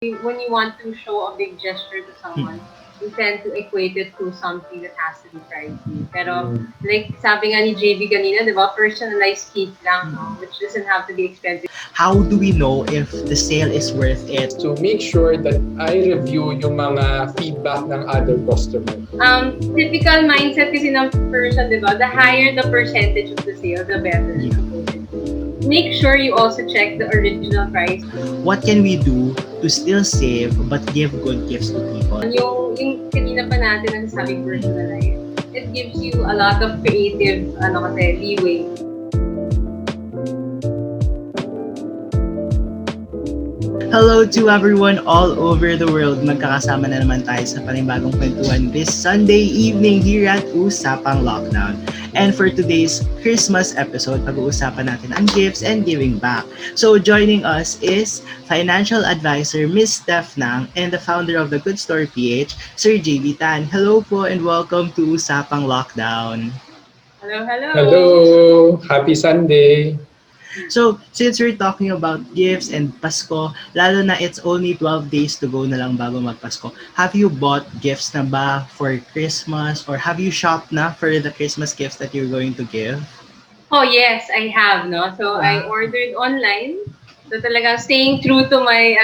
When you want to show a big gesture to someone, you tend to equate it to something that has to be pricey. Pero, like sabi nga ni JB kanina, di ba, personalized cake lang, no? Which doesn't have to be expensive. How do we know if the sale is worth it? To make sure that I review yung mga feedback ng other customers. Typical mindset kasi ng person, di ba, the higher the percentage of the sale, the better. Make sure you also check the original price. What can we do to still save but give good gifts to people? Yung kanina pa natin ang sabing personalized, it gives you a lot of creative leeway. Hello to everyone all over the world. Magkakasama na naman tayo sa panibagong kwentuhan this Sunday evening here at Usapang Lockdown. And for today's Christmas episode, pag-uusapan natin ang gifts and giving back. So joining us is financial advisor Miss Steph Ng and the founder of the Good Store PH, Sir JB Tan. Hello po and welcome to Usapang Lockdown. Hello, hello. Hello! Happy Sunday! So, since we're talking about gifts and Pasko, lalo na it's only 12 days to go na lang bago magpasko, have you bought gifts na ba for Christmas or have you shopped na for the Christmas gifts that you're going to give? Oh yes, I have, no. So I ordered online. So talagang staying true to my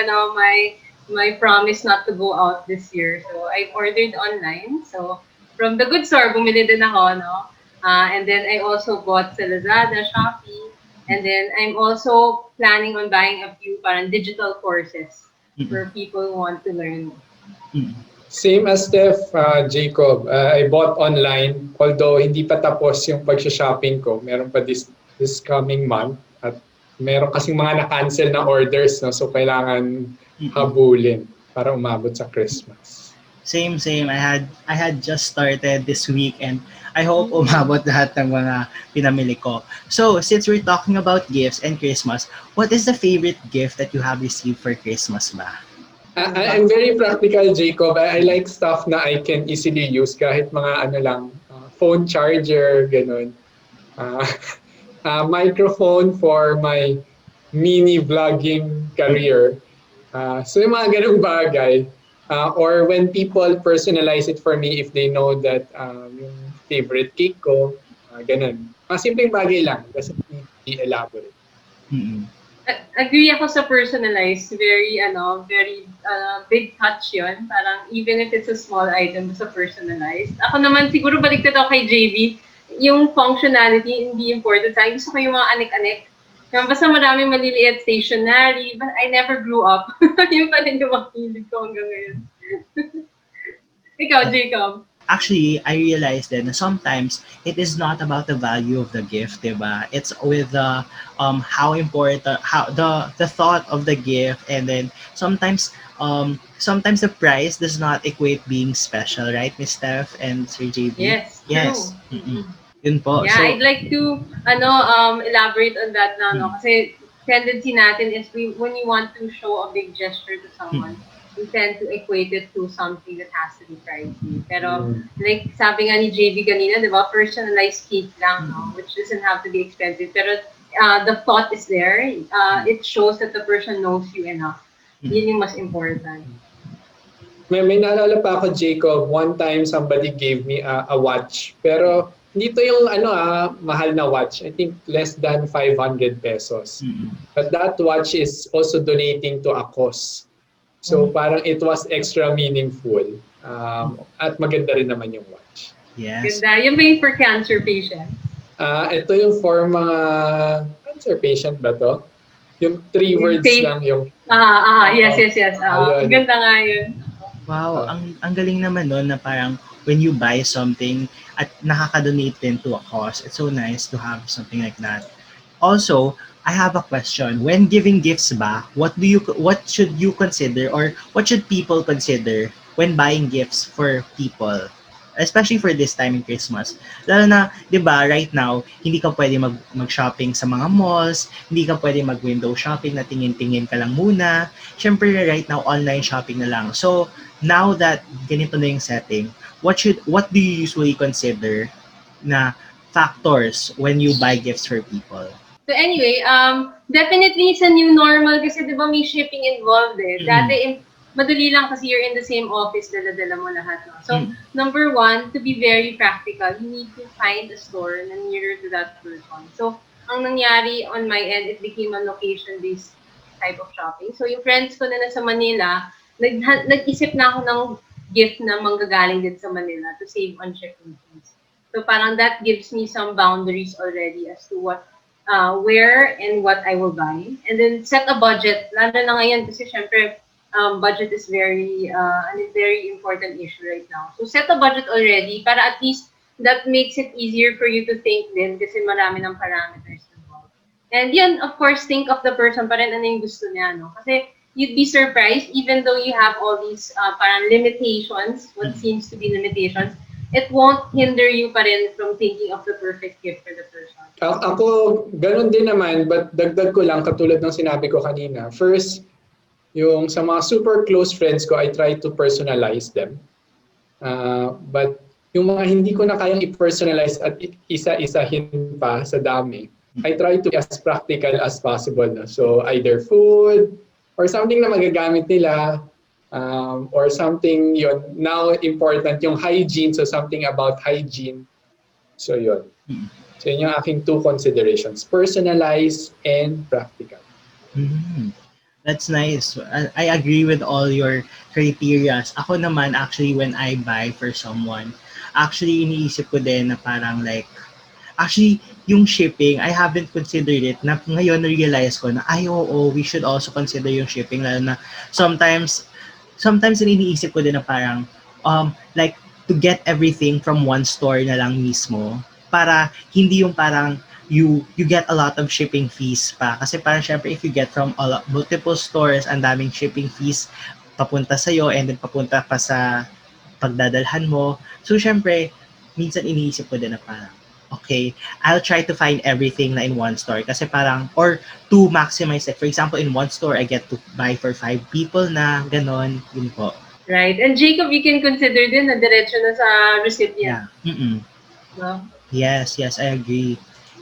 my promise not to go out this year. So I ordered online. So from the Good Store bumili din ako, no. And then I also bought sa Lazada, Shopee. And then I'm also planning on buying a few parang digital courses for people who want to learn. Same as Steph, Jacob. I bought online, although hindi pa tapos yung pag-shopping ko. Meron pa this coming month. At meron kasing mga na-cancel na orders, no? So kailangan habulin para umabot sa Christmas. Same. I had just started this week and I hope umabot lahat ng mga pinamili ko. So, since we're talking about gifts and Christmas, what is the favorite gift that you have received for Christmas ba? I'm very practical, Jacob. I like stuff na I can easily use kahit mga phone charger, ganun. Microphone for my mini vlogging career. So yung mga ganung bagay. Or when people personalize it for me if they know that yung favorite cake ko, ganun. Mga simpleng bagay lang, doesn't need to be elaborate. Agree ako sa personalized. Very big touch yun. Parang even if it's a small item, sa personalized. Ako naman siguro baliktad ako kay JB. Yung functionality, hindi important sa akin. Gusto ko yung mga anik-anik. Yung basta maraming maliliit stationery, but I never grew up. Yung pa rin yung makilig ko hanggang ngayon. Ikaw, Jacob. Actually, I realized that sometimes it is not about the value of the gift, diba? It's with the how important, how the thought of the gift, and then sometimes the price does not equate being special, right, Miss Steph and Sir JB? Yes. Yun po. Yeah, So, I'd like to elaborate on that now, no? Kasi tendency natin is when you want to show a big gesture to someone, you tend to equate it to something that has to be pricey. Pero like sabi nga ni JB kanina, di ba, personalized cake lang, no? Which doesn't have to be expensive. Pero the thought is there. It shows that the person knows you enough. Yun yung mas important. May naalala pa ako, Jacob. One time somebody gave me a watch. Pero dito yung mahal na watch. I think less than 500 pesos. But that watch is also donating to a cause. So parang it was extra meaningful. At maganda rin naman yung watch. yes. Ganda. Yun ba yung for cancer patients? Ito yung for mga cancer patient ba to? Yung 3 words lang yung... Yes. Ang ganda nga yun. Wow, ang galing naman nun na parang when you buy something at nakaka-donate din to a cause, it's so nice to have something like that. Also, I have a question. When giving gifts ba, what should you consider or what should people consider when buying gifts for people? Especially for this time in Christmas. Lalo na, di ba, right now, hindi ka pwede mag-shopping sa mga malls, hindi ka pwede mag-window shopping na tingin-tingin ka lang muna. Siyempre, right now, online shopping na lang. So, now that ganito na yung setting, what do you usually consider na factors when you buy gifts for people? So anyway, definitely it's a new normal kasi 'di ba may shipping involved eh. Dati madali lang kasi you're in the same office, dala-dala mo lahat. No? So, Mm. number one, to be very practical, you need to find a store na nearer to that person. So, ang nangyari on my end, it became a location-based type of shopping. So, yung friends ko na nasa Manila, nag-isip na ako ng gift na manggagaling din sa Manila to save on shipping fees. So, parang that gives me some boundaries already as to what where and what I will buy. And then set a budget. Lalo na ngayon kasi syempre budget is a very important issue right now. So set a budget already para at least that makes it easier for you to think din kasi marami ng parameters involved. And yun, of course, think of the person pa rin ano yung gusto niya, no? Kasi you'd be surprised even though you have all these parang limitations, what seems to be limitations, it won't hinder you pa rin from thinking of the perfect gift for the person. Ako, ganun din naman, but dagdag ko lang, katulad ng sinabi ko kanina. First, yung sa mga super close friends ko, I try to personalize them. But yung mga hindi ko na kayang i-personalize at isa-isahin pa sa dami, I try to be as practical as possible. No? So either food, or something na magagamit nila, or something yun. Now, important yung hygiene, so something about hygiene. So yun. So yun yung aking two considerations, personalized and practical. Mm. That's nice. I agree with all your criteria. Ako naman, actually, when I buy for someone, actually, iniisip ko din na parang like, actually, yung shipping, I haven't considered it. Na ngayon, realize ko na, oo, we should also consider yung shipping. Lalo na, sometimes iniisip ko din na parang, like, to get everything from one store na lang mismo, para hindi yung parang you get a lot of shipping fees pa. Kasi parang syempre if you get from multiple stores, ang daming shipping fees papunta sa'yo and then papunta pa sa pagdadalhan mo. So syempre, minsan iniisip ko din na parang, okay, I'll try to find everything na in one store. Kasi parang, or to maximize it. For example, in one store, I get to buy for 5 people na ganon. Yun po. Right. And Jacob, you can consider din na diretso na sa recipient. Yeah. Mm-mm. No? Yes, I agree.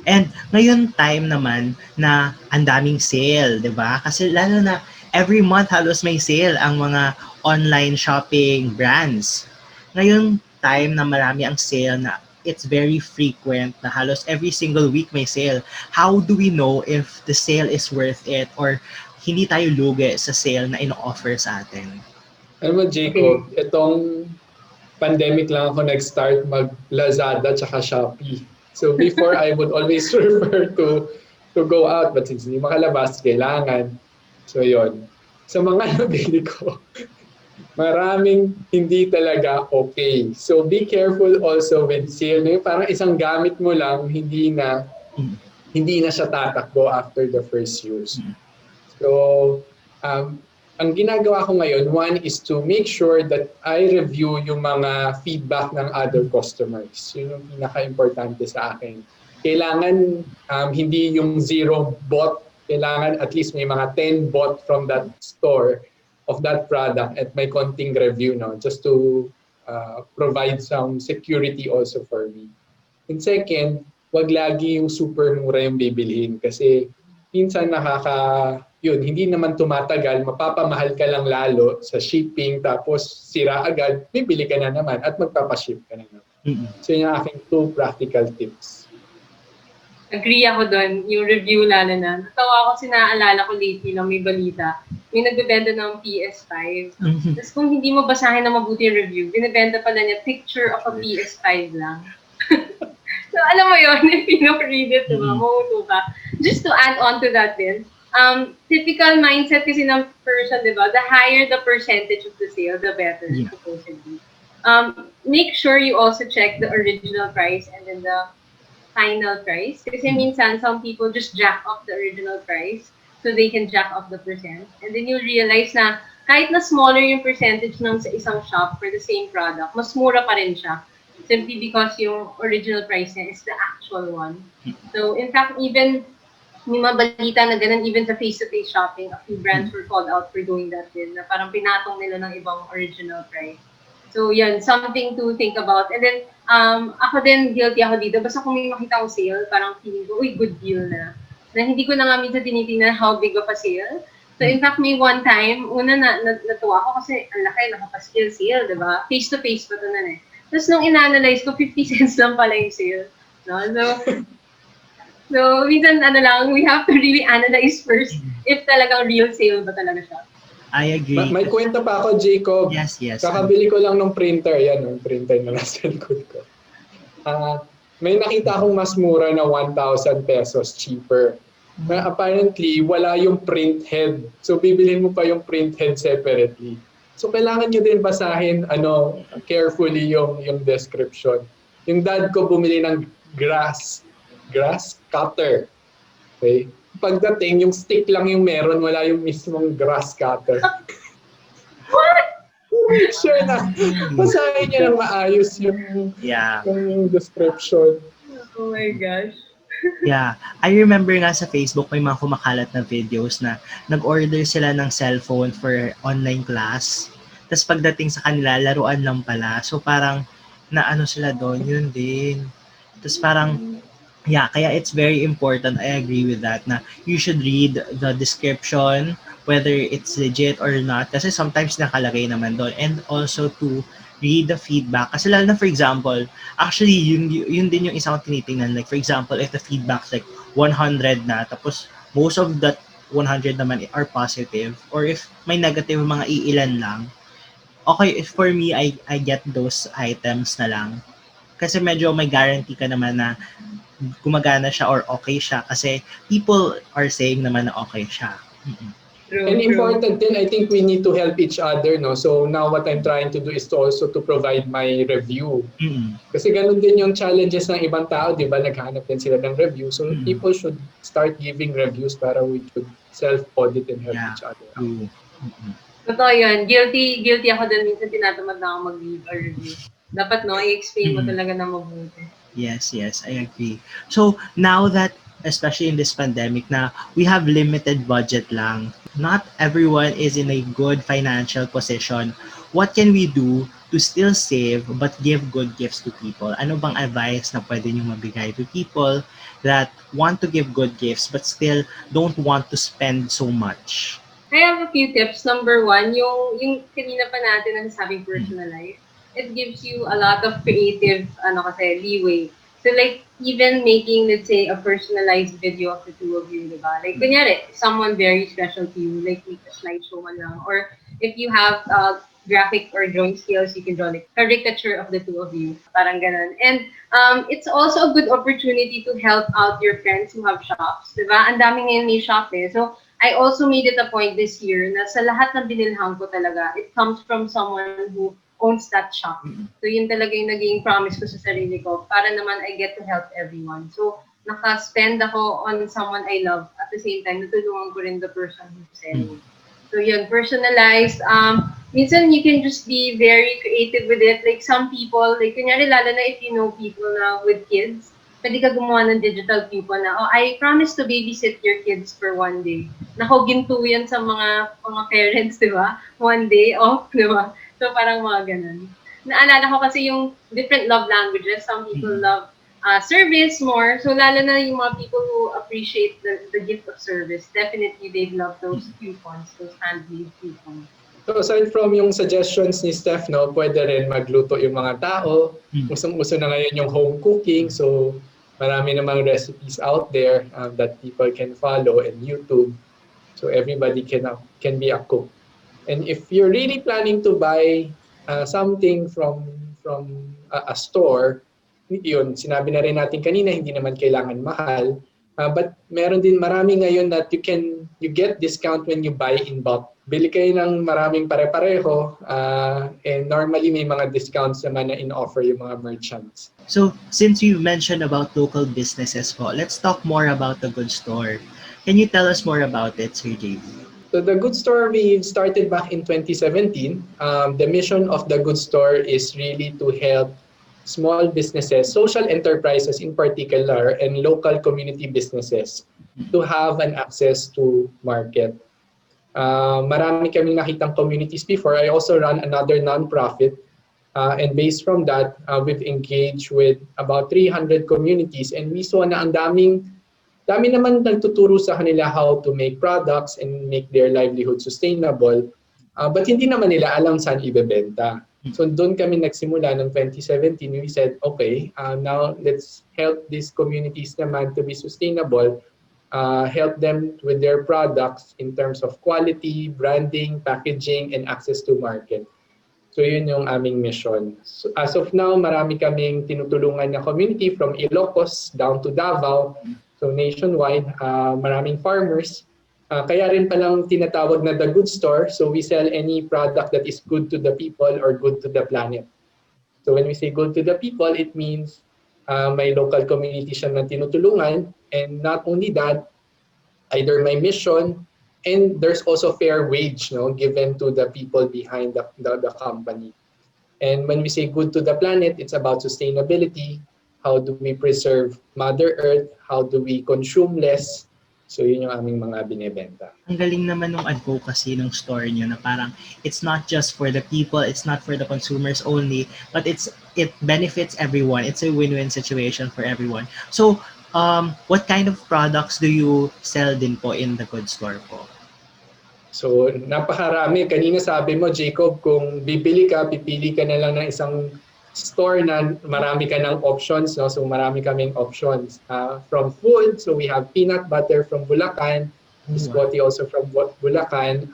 And ngayon time naman na ang daming sale, 'di ba? Kasi lalo na every month halos may sale ang mga online shopping brands. Ngayon time na marami ang sale na it's very frequent na halos every single week may sale. How do we know if the sale is worth it or hindi tayo lugi sa sale na ino-offer sa atin? Alam mo, Jacob, itong pandemic lang ako nag-start mag-Lazada tsaka Shopee. So before, I would always prefer to go out. But since hindi makalabas, kailangan. So yon. Sa mga nabili ko, maraming hindi talaga okay. So be careful also with sale. Yung parang isang gamit mo lang, hindi na siya tatakbo after the first use. So, ang ginagawa ko ngayon, one is to make sure that I review yung mga feedback ng other customers. Yun yung pinaka-importante sa akin. Kailangan hindi yung zero bought. Kailangan at least may mga 10 bought from that store of that product at may konting review, no? Just to provide some security also for me. And second, wag lagi yung super mura yung bibilhin kasi minsan hindi naman tumatagal, mapapamahal ka lang lalo sa shipping, tapos sira agad, bibili ka na naman at magpapaship ka na naman. So yun yung aking 2 practical tips. Agree ako doon, yung review lalo na. Natawa ako, sinaalala ko lately lang may balita. May nagbebenta ng PS5. Tapos kung hindi mo basahin na mabuti yung review, binibenta pala niya picture of a PS5 lang. So alam mo yun, if you don't read it, diba, mahuto ka. Just to add on to that din, typical mindset kasi ng person, di ba? The higher the percentage of the sale, the better, supposedly. Make sure you also check the original price and then the final price. Kasi minsan, some people just jack off the original price so they can jack off the percent. And then you'll realize na kahit na smaller yung percentage ng sa isang shop for the same product, mas mura pa rin siya. Simply because yung original price niya is the actual one. So, in fact, even may mga balita na ganun, even sa face-to-face shopping, a few brands were called out for doing that din, na parang pinatong nila ng ibang original price. So, yan, something to think about. And then, ako din, guilty ako dito. Basta kung may makita akong sale, parang feeling ko, uy, good deal na. Na hindi ko na nga minsan tinitingnan how big of a sale. So in fact, may one time, una natuwa ako kasi ang laki, nakapaskil sale, di ba? Face-to-face pa ito na eh. Tapos nung in-analyze ko, 50 cents lang pala yung sale. No? So minsan we have to really analyze first if talagang real sale ba talaga siya. I agree. May kwento pa ako, Jacob. Yes. Kakabili ko lang ng printer. Yan, yung printer na nasa likod ko. May nakita akong mas mura na 1,000 pesos cheaper. Na apparently, wala yung print head. So, bibilhin mo pa yung print head separately. So, kailangan nyo din basahin carefully yung description. Yung dad ko bumili ng grass cutter. Okay? Pagdating, yung stick lang yung meron, wala yung mismong grass cutter. What? Make sure na basahin niya ng maayos yung description. Oh my gosh. Yeah. I remember nga sa Facebook, may mga kumakalat na videos na nag-order sila ng cellphone for online class. Tapos pagdating sa kanila, laruan lang pala. So parang naano sila doon, yun din. Tapos parang kaya it's very important, I agree with that, na you should read the description, whether it's legit or not, kasi sometimes nakalagay naman doon. And also to read the feedback. Kasi lalo na, for example, actually, yun din yung isang tinitingnan. Like, for example, if the feedback's like 100 na, tapos most of that 100 naman are positive, or if may negative mga iilan lang, okay, if for me, I get those items na lang. Kasi medyo may guarantee ka naman na gumagana siya or okay siya kasi people are saying naman na okay siya. And important din, I think we need to help each other, no? So now what I'm trying to do is to also to provide my review. Kasi ganun din yung challenges ng ibang tao, di ba? Naghahanap din sila ng review. So people should start giving reviews para we should self-audit and help each other out. Totoo yun. Guilty ako din. Minsan tinatamad na ako mag-leave a review. Dapat, i-explain mo talaga na mabuti. Yes, I agree. So, now that, especially in this pandemic, na we have limited budget lang, not everyone is in a good financial position. What can we do to still save but give good gifts to people? Ano bang advice na pwede nyo mabigay to people that want to give good gifts but still don't want to spend so much? I have a few tips. Number one, yung kanina pa natin ang sabing personalized. It gives you a lot of creative leeway. So like even making, let's say, a personalized video of the two of you, diba? Like kunyari, someone very special to you, like make a slideshow man lang. Or if you have graphic or drawing skills, you can draw like a caricature of the two of you. Parang ganun. And it's also a good opportunity to help out your friends who have shops, diba? Ang dami ngayon may shop eh. So I also made it a point this year na sa lahat ng binilhan ko talaga, it comes from someone who owns that shop. So yun talaga yung naging promise ko sa sarili ko para naman I get to help everyone. So naka-spend ako on someone I love at the same time natulungan ko rin the person who's selling. So yun, personalized. Minsan you can just be very creative with it. Like some people, like kunyari lalo na if you know people na with kids, pwede ka gumawa ng digital coupon na, I promise to babysit your kids for one day. Nako, ginto yan sa mga parents, di ba? One day off, di ba? So, parang mga ganun. Naalala ko kasi yung different love languages. Some people love service more. So, lalo na yung mga people who appreciate the gift of service. Definitely, they love those coupons, those handmade coupons. So, aside from yung suggestions ni Steph, pwede rin magluto yung mga tao. Usong-uso na ngayon yung home cooking. So, marami namang recipes out there that people can follow in YouTube. So, everybody can be a cook. And if you're really planning to buy something from a store, yun, sinabi na rin natin kanina, hindi naman kailangan mahal. But meron din marami ngayon that you get discount when you buy in bulk. Bili kayo ng maraming pare-pareho and normally may mga discounts naman na in-offer yung mga merchants. So, since you mentioned about local businesses po, let's talk more about the Good Store. Can you tell us more about it, Sir JV? So the Good Store, we started back in 2017. The mission of the Good Store is really to help small businesses, social enterprises in particular, and local community businesses to have an access to market. Marami kaming nakitang communities before. I also run another non-profit. And based from that, we've engaged with about 300 communities and we saw na ang daming dami naman nagtuturo sa kanila how to make products and make their livelihood sustainable. But hindi naman nila alam saan ibebenta. So doon kami nagsimula ng 2017. We said, okay, now let's help these communities naman to be sustainable. Help them with their products in terms of quality, branding, packaging, and access to market. So yun yung aming mission. So as of now, marami kaming tinutulungan na community from Ilocos down to Davao. So nationwide, maraming farmers. Kaya rin palang tinatawag na the good store. So we sell any product that is good to the people or good to the planet. So when we say good to the people, it means may local community siya na tinutulungan. And not only that, either my mission, and there's also fair wage, no, given to the people behind the company. And when we say good to the planet, it's about sustainability. How do we preserve Mother Earth? How do we consume less? So yun yung aming mga binebenta. Ang galing naman ng advocacy ng store niyo na parang it's not just for the people, it's not for the consumers only, but it benefits everyone. It's a win-win situation for everyone. So, what kind of products do you sell din po in the good store po? So napakarami. Kanina sabi mo, Jacob, kung bibili ka, pipili ka na lang ng isang store na marami ka ng options. No? So marami kaming options. From food, so we have peanut butter from Bulacan, biscotti also from Bulacan,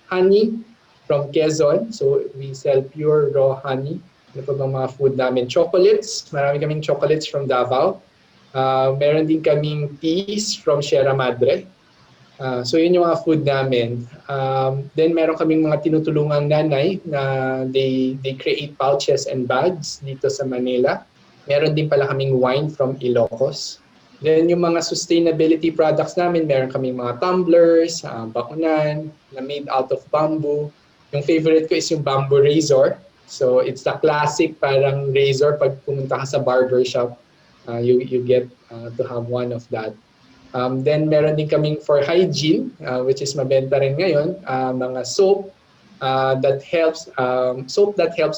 honey from Quezon. So we sell pure raw honey. Ano pa bang mga food namin? Chocolates. Marami kaming chocolates from Davao. Meron din kaming teas from Sierra Madre. So yun yung mga food namin. Then meron kaming mga tinutulungang nanay na they create pouches and bags dito sa Manila. Meron din pala kaming wine from Ilocos. Then yung mga sustainability products namin, meron kaming mga tumblers, bakunan na made out of bamboo. Yung favorite ko is yung bamboo razor. So it's the classic parang razor pag pumunta ka sa barber shop. You get to have one of that. Then meron din kaming for hygiene, which is mabenta rin ngayon, mga soap that helps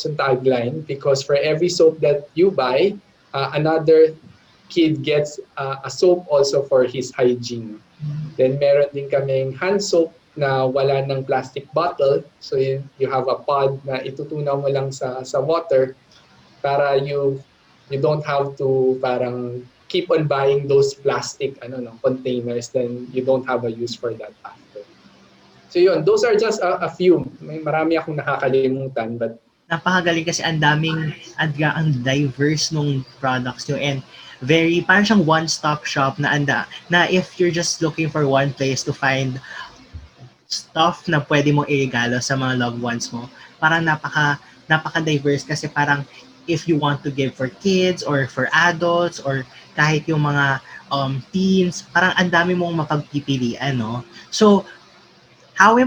yung tagline, because for every soap that you buy, another kid gets a soap also for his hygiene. Then meron din kaming hand soap na wala ng plastic bottle, so you have a pod na itutunaw mo lang sa water para you don't have to parang keep on buying those plastic containers, then you don't have a use for that after. So yun, those are just a few. May marami akong nakakalimutan, but napakagaling kasi ang diverse nung products nyo, and very parang siyang one-stop shop na if you're just looking for one place to find stuff na pwede mo irigalo sa mga loved ones mo, parang napaka-diverse kasi parang if you want to give for kids or for adults or kahit yung mga teens, parang ang dami mong mapagpipilian, no? So, how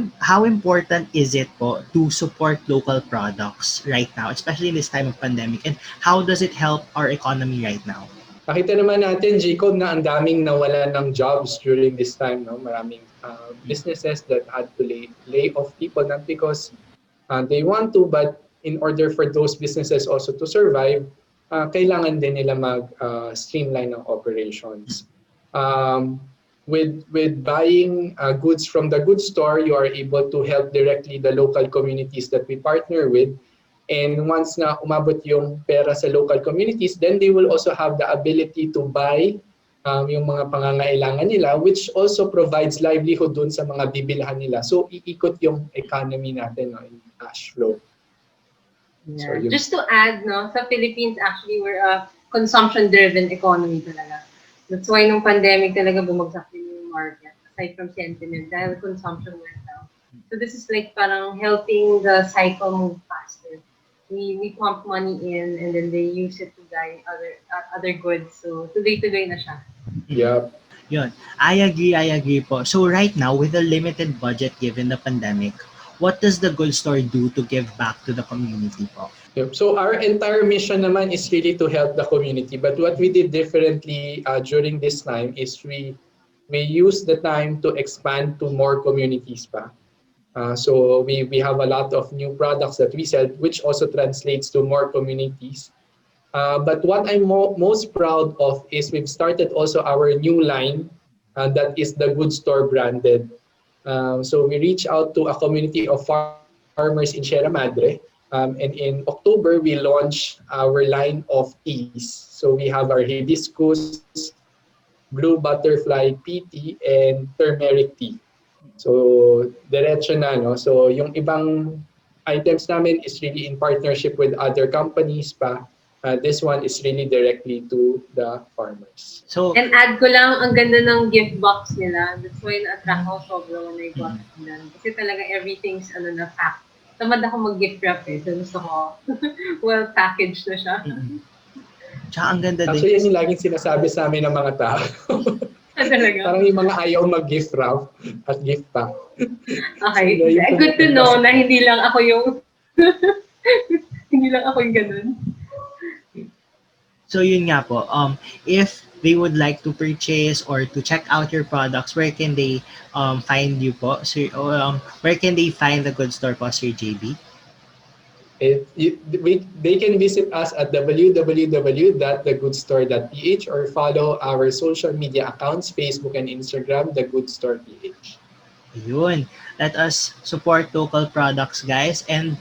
important is it po to support local products right now, especially in this time of pandemic, and how does it help our economy right now? nakita naman natin, Jacob, na ang daming nawala ng jobs during this time. No? Maraming businesses that had to lay off people, not because they want to, but in order for those businesses also to survive, kailangan din nila mag-streamline ng operations. With buying goods from the goods store, you are able to help directly the local communities that we partner with. And once na umabot yung pera sa local communities, then they will also have the ability to buy yung mga pangangailangan nila, which also provides livelihood dun sa mga bibilhan nila. So iikot yung economy natin, no, in cash flow. Yeah. So, just to add, no, sa Philippines actually we're a consumption-driven economy talaga. That's why nung pandemic talaga bumagsak din yung market, aside from sentiment, dahil consumption went down. So this is like parang helping the cycle move faster. We pump money in and then they use it to buy other goods. So tuloy-tuloy na siya. Yeah. Yun. I agree po. So right now, with a limited budget given the pandemic, what does the Good Store do to give back to the community po? Yep. So our entire mission naman is really to help the community. But what we did differently during this time is we used the time to expand to more communities pa. So we have a lot of new products that we sell, which also translates to more communities. But what I'm most proud of is we've started also our new line that is the Good Store branded. So we reach out to a community of farmers in Sierra Madre. And in October, we launch our line of teas. So we have our hibiscus, blue butterfly PT, and turmeric tea. So diretso na, no? So yung ibang items namin is really in partnership with other companies pa. This one is really directly to the farmers. So, And add ko lang, ang ganda ng gift box nila. That's why na-attract ako sobra when I got it done. Kasi talaga everything's packed. Tamad ako mag-gift wrap eh. So gusto ko, well packaged na siya. tsaka ang ganda din. Actually, yan yung laging sinasabi sa amin ng mga tao. Talaga. Parang yung mga ayaw mag-gift wrap at gift pack. Okay. So, yun po. Good to know na hindi lang ako yung hindi lang ako yung ganun. So yun nga po, if they would like to purchase or to check out your products, where can they find you po? So, where can they find the Good Store po, Sir JB? They can visit us at www.thegoodstore.ph or follow our social media accounts, Facebook and Instagram, The Good Store PH. Yun. Let us support local products, guys. And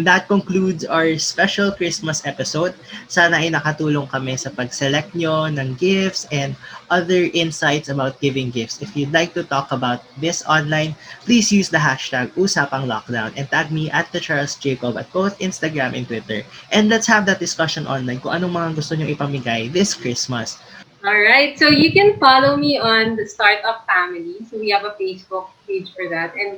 that concludes our special Christmas episode. Sana ay nakatulong kami sa pag-select nyo ng gifts and other insights about giving gifts. If you'd like to talk about this online, please use the hashtag Usapang Lockdown and tag me at the Charles Jacob at both Instagram and Twitter. And let's have that discussion online kung anong mga gusto nyo ipamigay this Christmas. Alright, so you can follow me on the Startup Family. So we have a Facebook page for that. And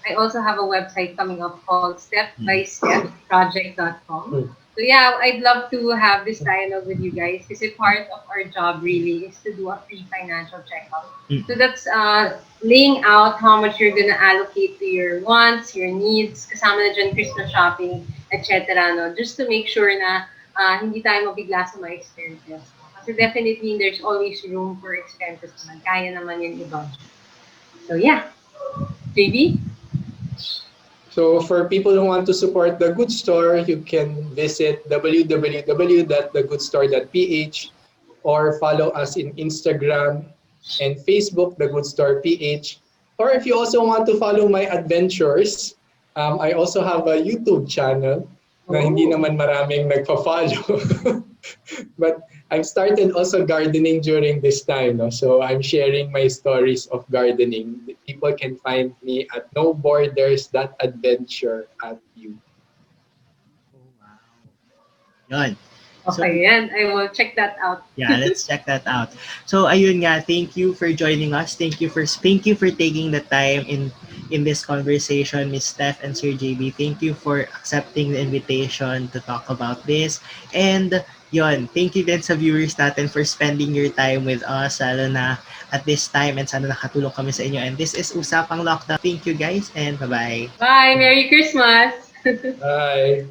I also have a website coming up called stepbystepproject.com. So yeah, I'd love to have this dialogue with you guys because part of our job really is to do a free financial checkup. So that's laying out how much you're gonna allocate to your wants, your needs, kasama na dyan Christmas shopping, etc. No? Just to make sure na hindi tayo mabigla sa mga expenses. Kasi definitely there's always room for expenses naman. Kaya naman yan i-budget. So yeah, JB? So for people who want to support The Good Store, you can visit www.thegoodstore.ph or follow us in Instagram and Facebook, The Good Store PH. Or if you also want to follow my adventures, I also have a YouTube channel na hindi naman maraming nagpa-follow. But I've started also gardening during this time. No? So I'm sharing my stories of gardening. People can find me at noborders.adventure@you. Yun. Okay, yan. I will check that out. Yeah, let's check that out. So ayun nga, thank you for joining us. Thank you for taking the time in this conversation, Miss Steph and Sir JB. Thank you for accepting the invitation to talk about this. And yun, thank you din sa viewers natin for spending your time with us, lalo na at this time, and sana nakatulong kami sa inyo. And this is Usapang Lockdown. Thank you guys and bye-bye. Bye! Merry Christmas! Bye!